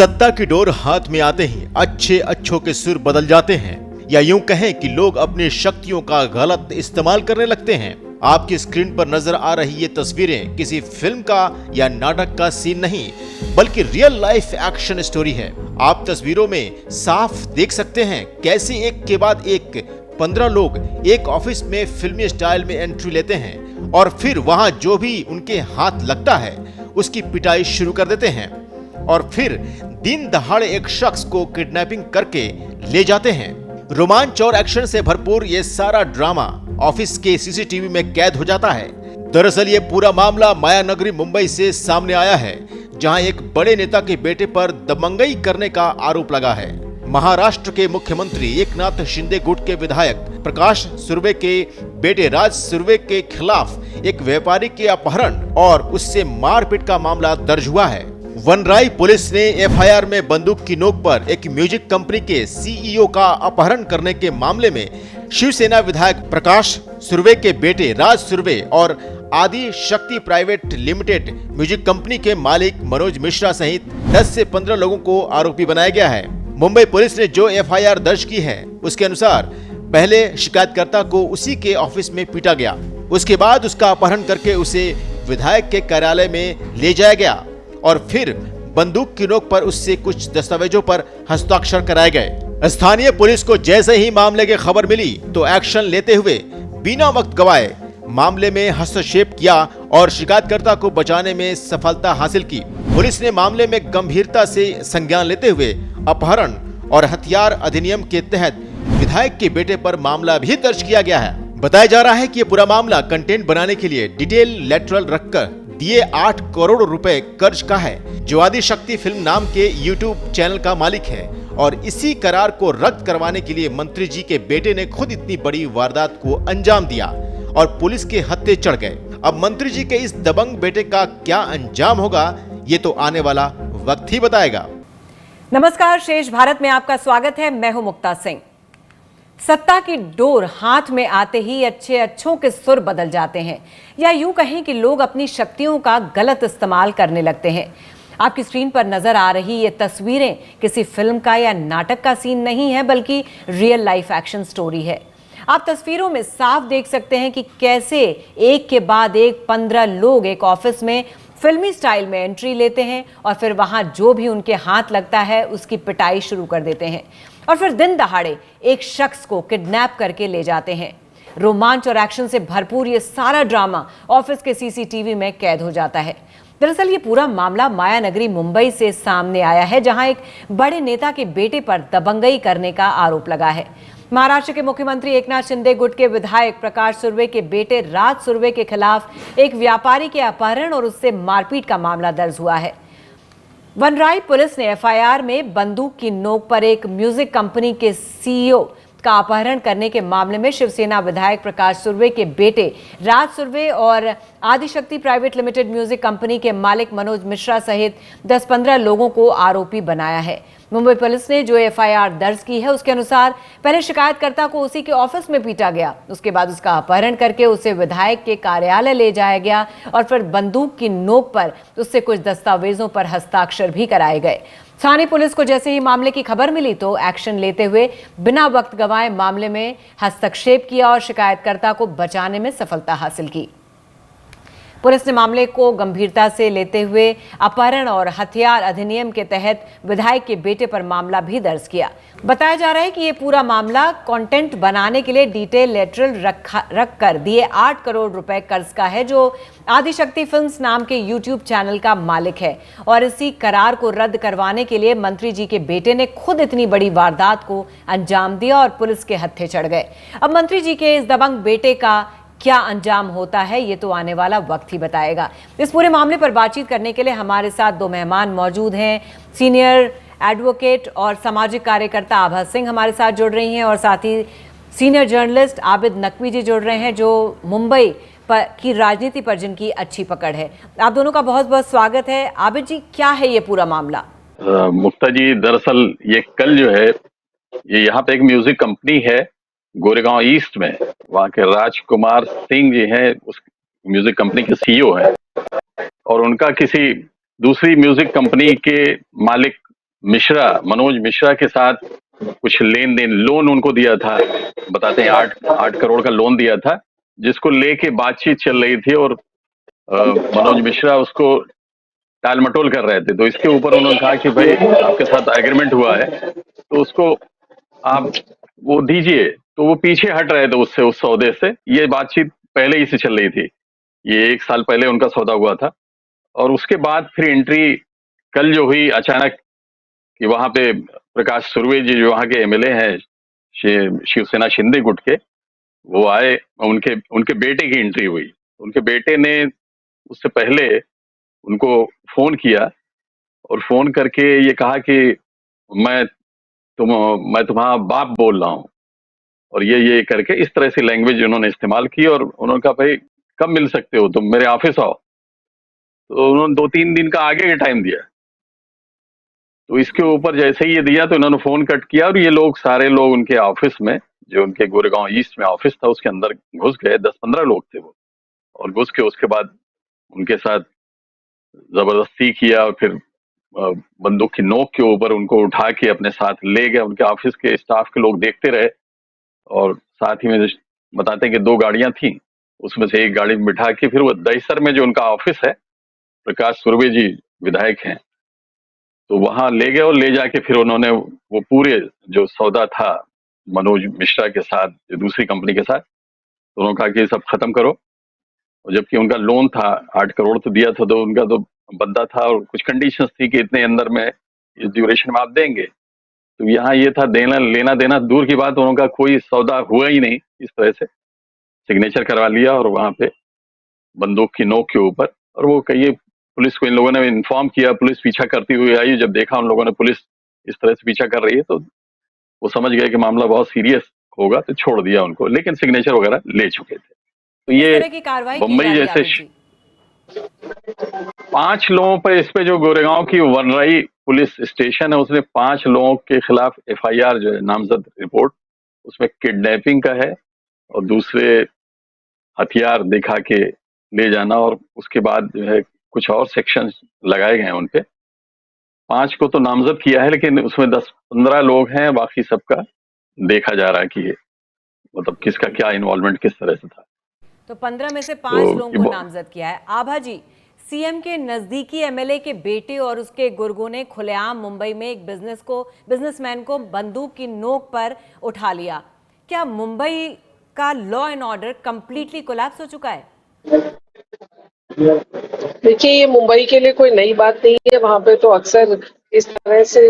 सत्ता की डोर हाथ में आते ही अच्छे अच्छों के सुर बदल जाते हैं, या यूं कहें कि लोग अपनी शक्तियों का गलत इस्तेमाल करने लगते हैं। आपकी स्क्रीन पर नजर आ रही ये तस्वीरें किसी फिल्म का या नाटक का सीन नहीं, बल्कि रियल लाइफ एक्शन स्टोरी है। आप तस्वीरों में साफ देख सकते हैं कैसे एक के बाद एक 15 लोग एक ऑफिस में फिल्मी स्टाइल में एंट्री लेते हैं और फिर वहां जो भी उनके हाथ लगता है उसकी पिटाई शुरू कर देते हैं और फिर दिन दहाड़े एक शख्स को किडनैपिंग करके ले जाते हैं। रोमांच और एक्शन से भरपूर ये सारा ड्रामा ऑफिस के सीसीटीवी में कैद हो जाता है। दरअसल ये पूरा मामला माया नगरी मुंबई से सामने आया है, जहां एक बड़े नेता के बेटे पर दबंगई करने का आरोप लगा है। महाराष्ट्र के मुख्यमंत्री एकनाथ शिंदे गुट के विधायक प्रकाश सुर्वे के बेटे राज सुर्वे के खिलाफ एक व्यापारी के अपहरण और उससे मारपीट का मामला दर्ज हुआ है। वनराई पुलिस ने एफआईआर में बंदूक की नोक पर एक म्यूजिक कंपनी के सीईओ का अपहरण करने के मामले में शिवसेना विधायक प्रकाश सुर्वे के बेटे राज सुर्वे और आदि शक्ति प्राइवेट लिमिटेड म्यूजिक कंपनी के मालिक मनोज मिश्रा सहित 10 से 15 लोगों को आरोपी बनाया गया है। मुंबई पुलिस ने जो एफआईआर दर्ज की है उसके अनुसार पहले शिकायतकर्ता को उसी के ऑफिस में पीटा गया, उसके बाद उसका अपहरण करके उसे विधायक के कार्यालय में ले जाया गया और फिर बंदूक की नोक पर उससे कुछ दस्तावेजों पर हस्ताक्षर कराए गए। स्थानीय पुलिस को जैसे ही मामले की खबर मिली तो एक्शन लेते हुए बिना वक्त गवाए मामले में हस्तक्षेप किया और शिकायतकर्ता को बचाने में सफलता हासिल की। पुलिस ने मामले में गंभीरता से संज्ञान लेते हुए अपहरण और हथियार अधिनियम के तहत विधायक के बेटे पर मामला भी दर्ज किया गया है। बताया जा रहा है कि ये पूरा मामला कंटेंट बनाने के लिए डिटेल लेटरल रखकर दिए 8 करोड़ रुपए कर्ज का है, जो आदि शक्ति फिल्म नाम के यूट्यूब चैनल का मालिक है। और इसी करार को रद्द करवाने के लिए मंत्री जी के बेटे ने खुद इतनी बड़ी वारदात को अंजाम दिया और पुलिस के हत्थे चढ़ गए। अब मंत्री जी के इस दबंग बेटे का क्या अंजाम होगा, ये तो आने वाला वक्त ही बताएगा। नमस्कार, शेष भारत में आपका स्वागत है। मैं हूं मुक्ता सिंह। सत्ता की डोर हाथ में आते ही अच्छे अच्छों के सुर बदल जाते हैं, या यूं कहें कि लोग अपनी शक्तियों का गलत इस्तेमाल करने लगते हैं। आपकी स्क्रीन पर नजर आ रही ये तस्वीरें किसी फिल्म का या नाटक का सीन नहीं है, बल्कि रियल लाइफ एक्शन स्टोरी है। आप तस्वीरों में साफ देख सकते हैं कि कैसे एक के बाद एक 15 लोग एक ऑफिस में फिल्मी स्टाइल में एंट्री लेते हैं और फिर वहां जो भी उनके हाथ लगता है उसकी पिटाई शुरू कर देते हैं और फिर दिन दहाड़े एक शख्स को किडनैप करके ले जाते हैं। रोमांच और एक्शन से भरपूर ये सारा ड्रामा ऑफिस के सीसीटीवी में कैद हो जाता है। दरअसल ये पूरा मामला माया नगरी मुंबई से सामने आया है, जहां एक बड़े नेता के बेटे पर दबंगई करने का आरोप लगा है। महाराष्ट्र के मुख्यमंत्री एकनाथ शिंदे गुट के विधायक प्रकाश सुर्वे के बेटे राज सुर्वे के खिलाफ एक व्यापारी के अपहरण और उससे मारपीट का मामला दर्ज हुआ है। वनराई पुलिस ने एफआईआर में बंदूक की नोक पर एक म्यूजिक कंपनी के सीईओ का अपहरण करने के मामले में शिवसेना विधायक प्रकाश सुर्वे के बेटे राज सुर्वे और आदि शक्ति प्राइवेट लिमिटेड म्यूजिक कंपनी के मालिक मनोज मिश्रा सहित 10-15 लोगों को आरोपी बनाया है। मुंबई पुलिस ने जो एफआईआर दर्ज की है उसके अनुसार पहले शिकायतकर्ता को उसी के ऑफिस में पीटा गया, उसके बाद उसका अपहरण करके उसे विधायक के कार्यालय ले जाया गया और फिर बंदूक की नोक पर उससे कुछ दस्तावेजों पर हस्ताक्षर भी कराए गए। स्थानीय पुलिस को जैसे ही मामले की खबर मिली तो एक्शन लेते हुए बिना वक्त गंवाए मामले में हस्तक्षेप किया और शिकायतकर्ता को बचाने में सफलता हासिल की। पुलिस ने मामले को गंभीरता से लेते हुए अपहरण और हथियार अधिनियम के तहत विधायक के बेटे पर मामला भी दर्ज किया। बताया जा रहा है कि ये पूरा मामला कंटेंट बनाने के लिए डिटेल लेटरल रख कर दिए 8 करोड़ रुपए कर्ज का है, जो आदि शक्ति फिल्म्स नाम के यूट्यूब चैनल का मालिक है। और इसी करार को रद्द करवाने के लिए मंत्री जी के बेटे ने खुद इतनी बड़ी वारदात को अंजाम दिया और पुलिस के हत्थे चढ़ गए। अब मंत्री जी के इस दबंग बेटे का क्या अंजाम होता है, ये तो आने वाला वक्त ही बताएगा। इस पूरे मामले पर बातचीत करने के लिए हमारे साथ 2 मेहमान मौजूद हैं। सीनियर एडवोकेट और सामाजिक कार्यकर्ता आभा सिंह हमारे साथ जुड़ रही हैं और साथ ही सीनियर जर्नलिस्ट आबिद नकवी जी जुड़ रहे हैं, जो मुंबई की राजनीति पर जिनकी अच्छी पकड़ है। आप दोनों का बहुत बहुत स्वागत है। आबिद जी, क्या है ये पूरा मामला? मुक्ता जी, दरअसल ये कल जो है ये यहाँ पे एक म्यूजिक कंपनी है गोरेगांव ईस्ट में, वहाँ के राजकुमार सिंह जी हैं, उस म्यूजिक कंपनी के सीईओ हैं और उनका किसी दूसरी म्यूजिक कंपनी के मालिक मिश्रा, मनोज मिश्रा के साथ कुछ लेन देन, लोन उनको दिया था, बताते हैं 8 करोड़ का लोन दिया था, जिसको लेके बातचीत चल रही थी और मनोज मिश्रा उसको टाल मटोल कर रहे थे। तो इसके ऊपर उन्होंने कहा कि भाई आपके साथ एग्रीमेंट हुआ है तो उसको आप वो दीजिए। तो वो पीछे हट रहे थे उससे, उस सौदे से। ये बातचीत पहले ही से चल रही थी, ये 1 साल पहले उनका सौदा हुआ था। और उसके बाद फिर एंट्री कल जो हुई अचानक कि वहां पे प्रकाश सुर्वे जी जो वहां के एमएलए हैं शिवसेना शिंदे गुट के, वो आए, उनके उनके बेटे की एंट्री हुई। उनके बेटे ने उससे पहले उनको फोन किया और फोन करके ये कहा कि मैं मैं तुम्हारा बाप बोल रहा हूँ, और ये करके इस तरह से लैंग्वेज उन्होंने इस्तेमाल की। और उन्होंने कहा भाई कब मिल सकते हो, तुम मेरे ऑफिस आओ। तो उन्होंने 2-3 दिन का आगे का टाइम दिया। तो इसके ऊपर जैसे ही ये दिया तो इन्होंने फोन कट किया और ये लोग सारे लोग उनके ऑफिस में, जो उनके गोरेगांव ईस्ट में ऑफिस था उसके अंदर घुस गए। 10-15 लोग थे वो, और घुस के उसके बाद उनके साथ जबरदस्ती किया और फिर बंदूक की नोक के ऊपर उनको उठा के अपने साथ ले गए। उनके ऑफिस के स्टाफ के लोग देखते रहे, और साथ ही में बताते हैं कि 2 गाड़ियां थी, उसमें से एक गाड़ी में बिठा के फिर वो दहिसर में जो उनका ऑफिस है, प्रकाश सुर्वे जी विधायक हैं, तो वहां ले गए और ले जाके फिर उन्होंने वो पूरे जो सौदा था मनोज मिश्रा के साथ, जो दूसरी कंपनी के साथ, तो उन्होंने कहा कि ये सब खत्म करो। और जबकि उनका लोन था 8 करोड़ तो दिया था, तो उनका तो बंदा था और कुछ कंडीशंस थी कि इतने अंदर में, इस ड्यूरेशन में आप देंगे। तो यहाँ ये था देना लेना देना दूर की बात, उनका कोई सौदा हुआ ही नहीं। इस तरह से सिग्नेचर करवा लिया और वहां पे बंदूक की नोक के ऊपर, और वो कहिए पुलिस को इन लोगों ने इन्फॉर्म किया, पुलिस पीछा करती हुई आई। जब देखा उन लोगों ने पुलिस इस तरह से पीछा कर रही है, तो वो समझ गए कि मामला बहुत सीरियस होगा, तो छोड़ दिया उनको, लेकिन सिग्नेचर वगैरह ले चुके थे। तो इस ये तरह की कार्रवाई की बम्बई जा रही है जैसे आदिल जी। 5 लोगों पर, इस पे जो गोरेगांव की वनराई पुलिस स्टेशन है, उसने 5 लोगों के खिलाफ एफआईआर जो है, नामजद रिपोर्ट, उसमें किडनैपिंग का है और दूसरे हथियार दिखा के ले जाना, और उसके बाद जो है कुछ और सेक्शन लगाए गए हैं उनपे। 5 को तो नामजद किया है, लेकिन उसमें 10-15 लोग हैं, बाकी सबका देखा जा रहा है कि मतलब किसका क्या इन्वॉल्वमेंट किस तरह से था। तो 15 में से 5 तो लोगों को नामजद किया है। आभा जी, सीएम के नजदीकी एमएलए के बेटे और उसके गुर्गों ने खुलेआम मुंबई में एक बिजनेसमैन को बंदूक की नोक पर उठा लिया। क्या मुंबई का law and order completely collapse हो चुका है? देखिए, ये मुंबई के लिए कोई नई बात नहीं है। वहां पे तो अक्सर इस तरह से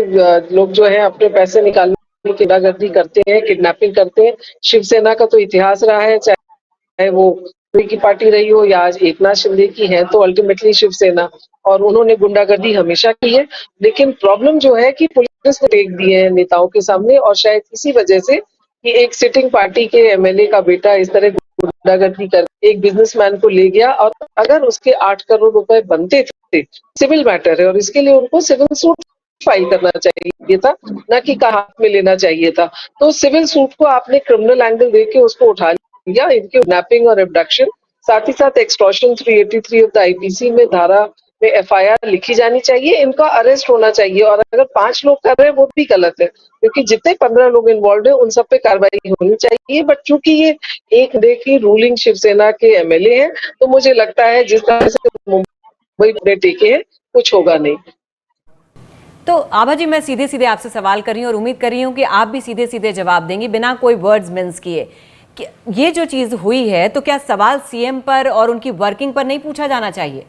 लोग जो है अपने पैसे निकालने की गुंडागर्दी करते हैं, किडनैपिंग करते हैं। शिवसेना का तो इतिहास रहा है, चाहे वो कोई की पार्टी रही हो या आज एकनाथ शिंदे की है, तो अल्टीमेटली शिवसेना, और उन्होंने गुंडागर्दी हमेशा की है। लेकिन प्रॉब्लम जो है कि पुलिस ने टेक दिए हैं नेताओं के सामने, और शायद इसी वजह से कि एक सिटिंग पार्टी के एमएलए का बेटा इस तरह गुंडागर्दी कर एक बिजनेसमैन को ले गया। और अगर उसके 8 करोड़ रुपए बनते थे, सिविल मैटर है और इसके लिए उनको सिविल सूट फाइल करना चाहिए था, ना कि हाथ में लेना चाहिए था। तो सिविल सूट को आपने क्रिमिनल एंगल देके उसको उठा लिया। इनके किडनैपिंग और एब्डक्शन, साथ ही साथ एक्सटॉर्शन 383 ऑफ द आईपीसी में धारा में एफआईआर लिखी जानी चाहिए। इनका अरेस्ट होना चाहिए, और अगर 5 लोग कर रहे हैं वो भी गलत है, क्योंकि जितने 15 लोग इन्वॉल्व है उन सब पे कार्रवाई होनी चाहिए। बट चूंकि ये एक डे की रूलिंग शिवसेना के एमएलए हैं, तो मुझे लगता है जिस तरह से मुंबई ने टेके हैं, कुछ होगा नहीं। तो आभा जी, मैं सीधे सीधे आपसे सवाल कर रही हूँ और उम्मीद कर रही हूँ कि आप भी सीधे सीधे जवाब देंगी बिना कोई वर्ड्स मिन्स किए। कि ये जो चीज हुई है, तो क्या सवाल सीएम पर और उनकी वर्किंग पर नहीं पूछा जाना चाहिए?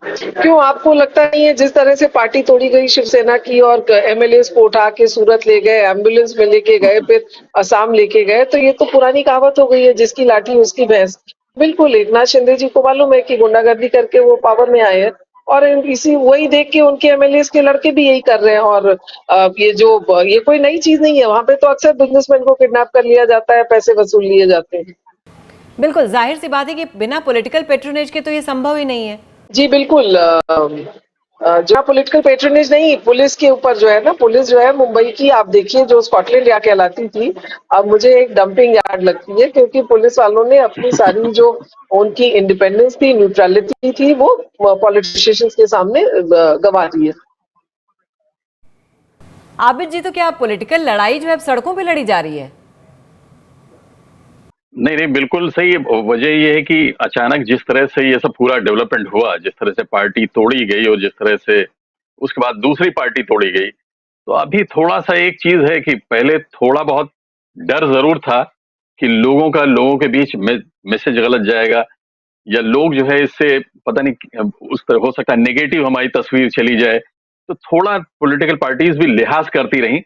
क्यों, आपको लगता नहीं है जिस तरह से पार्टी तोड़ी गई शिवसेना की और एमएलए को उठा के सूरत ले गए, एम्बुलेंस में लेके गए, फिर असम लेके गए, तो ये तो पुरानी कहावत हो गई है, जिसकी लाठी उसकी भैंस। बिल्कुल, एकनाथ शिंदे जी को मालूम है कि गुंडागर्दी करके वो पावर में आए हैं, और इसी वही देख के उनके एमएलए के लड़के भी यही कर रहे हैं। और ये कोई नई चीज नहीं है। वहां पे तो अक्सर बिजनेसमैन को किडनैप कर लिया जाता है, पैसे वसूल लिए जाते हैं। बिल्कुल, जाहिर सी बात है कि बिना पॉलिटिकल पेट्रोनेज के तो ये संभव ही नहीं है। जी बिल्कुल। जो पॉलिटिकल पेट्रोनेज नहीं, पुलिस के ऊपर जो है ना, पुलिस जो है मुंबई की, आप देखिए जो स्कॉटलैंड यार्ड कहलाती थी, अब मुझे एक डंपिंग यार्ड लगती है, क्योंकि पुलिस वालों ने अपनी सारी जो उनकी इंडिपेंडेंस थी, न्यूट्रलिटी थी, वो पॉलिटिशियंस के सामने गवा दी है। आबिद जी, तो क्या पॉलिटिकल लड़ाई जो है अब सड़कों पे लड़ी जा रही है? नहीं नहीं, बिल्कुल सही। वजह ये है कि अचानक जिस तरह से ये सब पूरा डेवलपमेंट हुआ, जिस तरह से पार्टी तोड़ी गई और जिस तरह से उसके बाद दूसरी पार्टी तोड़ी गई, तो अभी थोड़ा सा एक चीज है कि पहले थोड़ा बहुत डर जरूर था कि लोगों के बीच मैसेज गलत जाएगा, या लोग जो है इससे पता नहीं उस तरह हो सकता है नेगेटिव हमारी तस्वीर चली जाए। तो थोड़ा पॉलिटिकल पार्टीज भी लिहाज करती रही,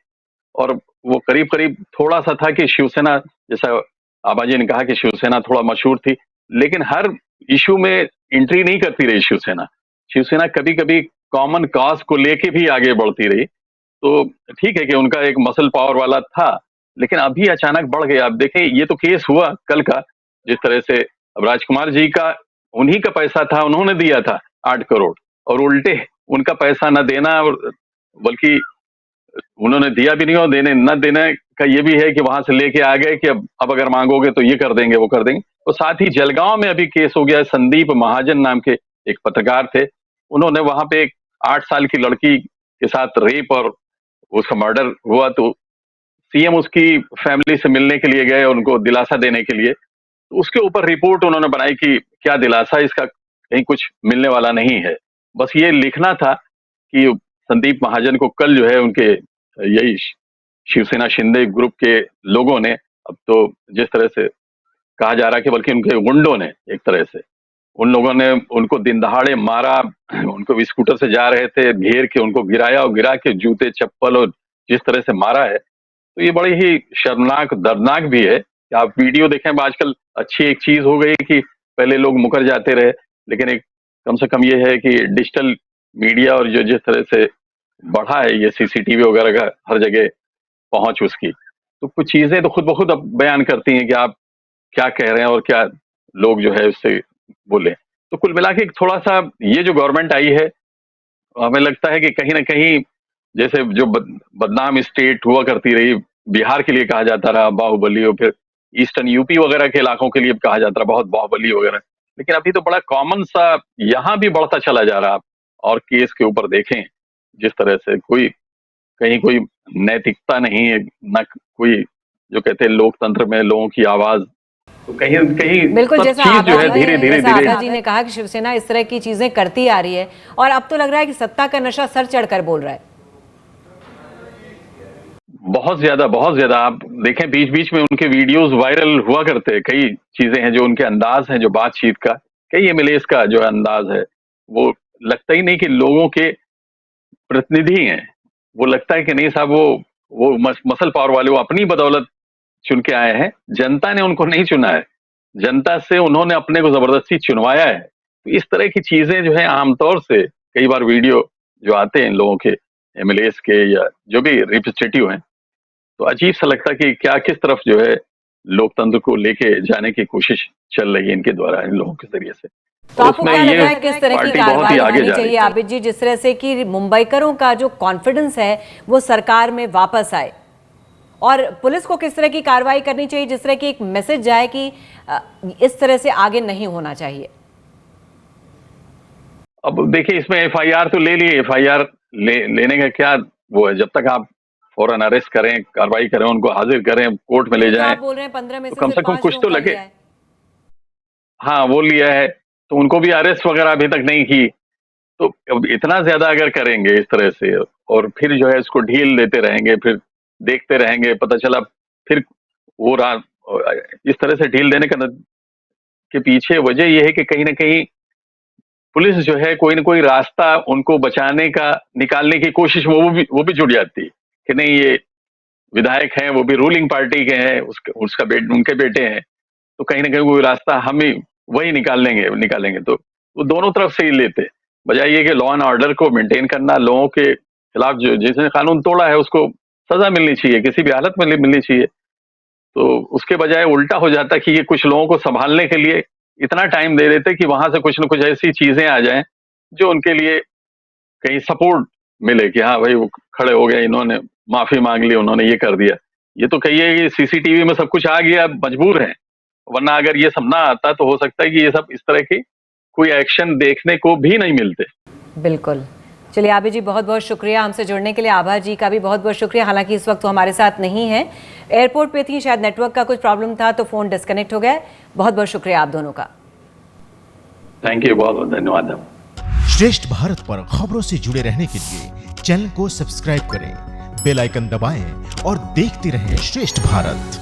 और वो करीब करीब थोड़ा सा था कि शिवसेना, जैसा आबाजी ने कहा कि शिवसेना थोड़ा मशहूर थी, लेकिन हर इशू में एंट्री नहीं करती रही शिवसेना। शिवसेना कभी कभी कॉमन कॉज को लेके भी आगे बढ़ती रही। तो ठीक है कि उनका एक मसल पावर वाला था, लेकिन अभी अचानक बढ़ गया। आप देखें, ये तो केस हुआ कल का, जिस तरह से अब राजकुमार जी का, उन्हीं का पैसा था, उन्होंने दिया था 8 करोड़, और उल्टे उनका पैसा न देना, और बल्कि उन्होंने दिया भी नहीं, और देने न देने का ये भी है कि वहां से लेके आ गए कि अब अगर मांगोगे तो ये कर देंगे, वो कर देंगे। तो साथ ही जलगांव में अभी केस हो गया। संदीप महाजन नाम के एक पत्रकार थे, उन्होंने वहां पे एक 8 साल की लड़की के साथ रेप और उसका मर्डर हुआ, तो सीएम उसकी फैमिली से मिलने के लिए गए, उनको दिलासा देने के लिए। तो उसके ऊपर रिपोर्ट उन्होंने बनाई कि क्या दिलासा, इसका कहीं कुछ मिलने वाला नहीं है। बस ये लिखना था कि संदीप महाजन को कल जो है उनके यही शिवसेना शिंदे ग्रुप के लोगों ने, अब तो जिस तरह से कहा जा रहा है कि बल्कि उनके गुंडों ने, एक तरह से उन लोगों ने उनको दिन दहाड़े मारा। उनको स्कूटर से जा रहे थे, घेर के उनको गिराया, और गिरा के जूते चप्पल और जिस तरह से मारा है, तो ये बड़ी ही शर्मनाक दर्दनाक भी है कि आप वीडियो देखें। आजकल अच्छी एक चीज हो गई कि पहले लोग मुकर जाते रहे, लेकिन एक कम से कम ये है कि डिजिटल मीडिया और जो जिस तरह से बढ़ा है, ये सीसीटीवी वगैरह का हर जगह पहुंच उसकी, तो कुछ चीजें तो खुद ब खुद अब बयान करती हैं कि आप क्या कह रहे हैं और क्या लोग जो है उससे बोले। तो कुल मिला के थोड़ा सा ये जो गवर्नमेंट आई है, हमें लगता है कि कहीं ना कहीं जैसे जो बदनाम स्टेट हुआ करती रही, बिहार के लिए कहा जाता रहा बाहुबली, और फिर ईस्टर्न यूपी वगैरह के इलाकों के लिए कहा जाता रहा बहुत बाहुबली वगैरह, लेकिन अभी तो बड़ा कॉमन सा यहाँ भी बढ़ता चला जा रहा। आप और केस के ऊपर देखें, जिस तरह से कहीं कोई नैतिकता नहीं है, न कोई जो कहते हैं लोकतंत्र में लोगों की आवाज, तो कहीं कहीं बिल्कुल, सब जैसा चीज जो है धीरे धीरे धीरे। आगा जी ने कहा कि शिवसेना इस तरह की चीजें करती आ रही है, और अब तो लग रहा है कि सत्ता का नशा सर चढ़कर बोल रहा है। बहुत ज्यादा, बहुत ज्यादा। आप देखें, बीच बीच में उनके वीडियोस वायरल हुआ करते हैं। कई चीजें हैं जो उनके अंदाज हैं, जो बातचीत का, कई एमएलएस का जो अंदाज है, वो लगता ही नहीं कि लोगों के प्रतिनिधि हैं। वो लगता है कि नहीं साहब, वो मसल पावर वाले, वो अपनी बदौलत चुन के आए हैं, जनता ने उनको नहीं चुना है, जनता से उन्होंने अपने को जबरदस्ती चुनवाया है। तो इस तरह की चीजें जो है आमतौर से कई बार वीडियो जो आते हैं लोगों के, एमएलएस के या जो भी रिप्रेजेंटेटिव हैं, तो अजीब सा लगता है कि क्या किस तरफ जो है लोकतंत्र को लेके जाने की कोशिश चल रही है इनके द्वारा, इन लोगों के जरिए से। तो और आपको उसमें क्या लग ये रहा है किस तरह की पार्टी बहुत कार्रवाई ही आगे होनी जा रही चाहिए है। आबिद जी, जिस तरह से कि मुंबईकरों का जो कॉन्फिडेंस है वो सरकार में वापस आए, और पुलिस को किस तरह की कार्रवाई करनी चाहिए जिस तरह की एक मैसेज जाए कि इस तरह से आगे नहीं होना चाहिए? अब देखिए, इसमें एफआईआर तो ले लिए, एफआईआर लेने का क्या वो है, जब तक आप फौरन अरेस्ट करें, कार्रवाई करें, उनको हाजिर करें, कोर्ट में ले तो जाएं, आप बोल रहे हैं 15 में तो से कम सिर्फ से कम 5 कुछ लोगों तो का लगे। लिया है। हाँ, वो लिया है, तो उनको भी अरेस्ट वगैरह अभी तक नहीं की। तो अब इतना ज्यादा अगर करेंगे इस तरह से, और फिर जो है इसको ढील देते रहेंगे, फिर देखते रहेंगे, पता चला फिर वो इस तरह से ढील देने का के पीछे वजह यह है कि कहीं ना कहीं पुलिस जो है कोई ना कोई रास्ता उनको बचाने का निकालने की कोशिश में वो भी जुट जाती है कि नहीं, ये विधायक हैं, वो भी रूलिंग पार्टी के हैं, उसका उनके बेटे हैं, तो कहीं ना कहीं कोई रास्ता हम ही वही निकालेंगे। तो वो दोनों तरफ से ही लेते, बजाय ये कि लॉ एंड ऑर्डर को मेंटेन करना, लोगों के खिलाफ जो जिसने कानून तोड़ा है उसको सजा मिलनी चाहिए, किसी भी हालत में मिलनी चाहिए। तो उसके बजाय उल्टा हो जाता कि ये कुछ लोगों को संभालने के लिए इतना टाइम दे देते कि वहां से कुछ न कुछ ऐसी चीजें आ जाएं जो उनके लिए कहीं सपोर्ट मिले कि हाँ भाई वो खड़े हो गए, इन्होंने माफी मांग ली, उन्होंने ये कर दिया। ये तो कहिए कि सीसीटीवी में सब कुछ आ गया, अब मजबूर हैं, वरना अगर ये सब ना आता तो हो सकता है कि ये सब इस तरह की कोई एक्शन देखने को भी नहीं मिलते। बिल्कुल। चलिए आबिद जी, बहुत बहुत शुक्रिया हमसे जुड़ने के लिए। आभा जी का भी बहुत बहुत शुक्रिया। हालांकि इस वक्त वो हमारे साथ नहीं है, एयरपोर्ट पे थी, शायद नेटवर्क का कुछ प्रॉब्लम था तो फोन डिस्कनेक्ट हो गया। बहुत बहुत शुक्रिया आप दोनों का। थैंक यू, बहुत बहुत धन्यवाद। श्रेष्ठ भारत पर खबरों से जुड़े रहने के लिए चैनल को सब्सक्राइब करें, बेल आइकन दबाएं और देखते रहें श्रेष्ठ भारत।